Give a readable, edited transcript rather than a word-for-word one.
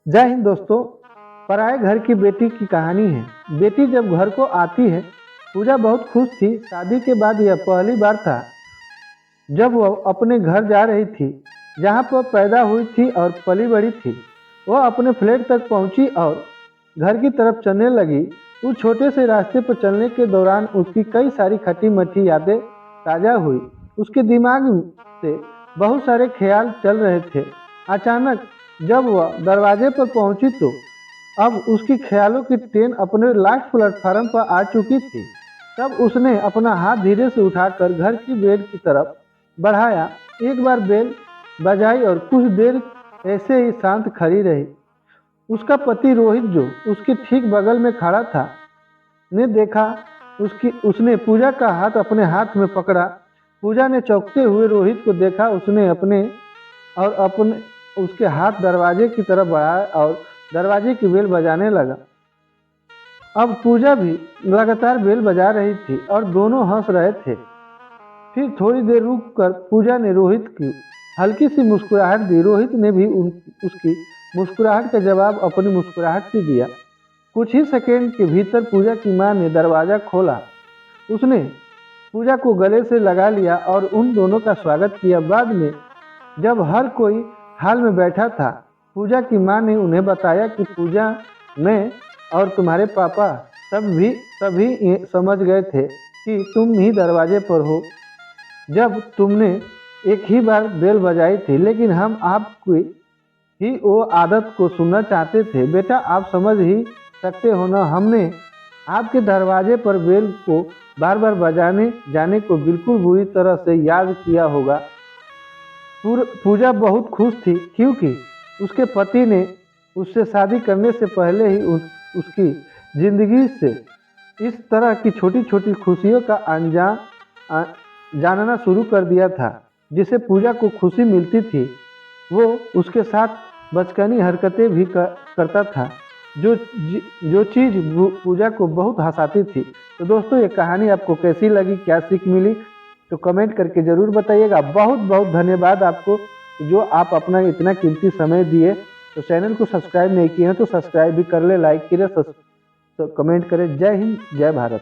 जय हिंद दोस्तों। पराए घर की बेटी की कहानी है। बेटी जब घर को आती है, पूजा बहुत खुश थी। शादी के बाद यह पहली बार था जब वह अपने घर जा रही थी, जहाँ पर पैदा हुई थी और पली बड़ी थी। वह अपने फ्लैट तक पहुंची और घर की तरफ चलने लगी। उस छोटे से रास्ते पर चलने के दौरान उसकी कई सारी खटी मीठी यादें ताज़ा हुई। उसके दिमाग से बहुत सारे ख्याल चल रहे थे। अचानक जब वह दरवाजे पर पहुंची तो अब उसकी ख्यालों की ट्रेन अपने लास्ट प्लेटफार्म पर आ चुकी थी। तब उसने अपना हाथ धीरे से उठाकर घर की बेल की तरफ बढ़ाया। एक बार बेल बजाई और कुछ देर ऐसे ही शांत खड़ी रही। उसका पति रोहित, जो उसके ठीक बगल में खड़ा था, ने देखा। उसने पूजा का हाथ अपने हाथ में पकड़ा। पूजा ने चौंकते हुए रोहित को देखा। उसने अपने उसके हाथ दरवाजे की तरफ बढ़ाया और दरवाजे की बेल बजाने लगा। अब पूजा भी लगातार बेल बजा रही थी और दोनों हंस रहे थे। फिर थोड़ी देर रुककर पूजा ने रोहित की हल्की सी मुस्कुराहट दी। रोहित ने भी उसकी मुस्कुराहट का जवाब अपनी मुस्कुराहट से दिया। कुछ ही सेकंड के भीतर पूजा की मां ने दरवाजा खोला। उसने पूजा को गले से लगा लिया और उन दोनों का स्वागत किया। बाद में जब हर कोई हाल में बैठा था, पूजा की मां ने उन्हें बताया कि पूजा, मैं और तुम्हारे पापा सभी ये समझ गए थे कि तुम ही दरवाजे पर हो जब तुमने एक ही बार बेल बजाई थी, लेकिन हम आपकी ही वो आदत को सुनना चाहते थे। बेटा, आप समझ ही सकते हो ना, हमने आपके दरवाजे पर बेल को बार बार बजाने जाने को बिल्कुल बुरी तरह से याद किया होगा। पूजा बहुत खुश थी क्योंकि उसके पति ने उससे शादी करने से पहले ही उसकी जिंदगी से इस तरह की छोटी छोटी खुशियों का जानना शुरू कर दिया था, जिसे पूजा को खुशी मिलती थी। वो उसके साथ बचकानी हरकतें भी करता था, जो चीज़ पूजा को बहुत हंसाती थी। तो दोस्तों, ये कहानी आपको कैसी लगी, क्या सीख मिली, तो कमेंट करके ज़रूर बताइएगा। बहुत बहुत धन्यवाद आपको, जो आप अपना इतना कीमती समय दिए। तो चैनल को सब्सक्राइब नहीं किए हैं तो सब्सक्राइब भी कर ले, लाइक करें, कमेंट करें। जय हिंद, जय भारत।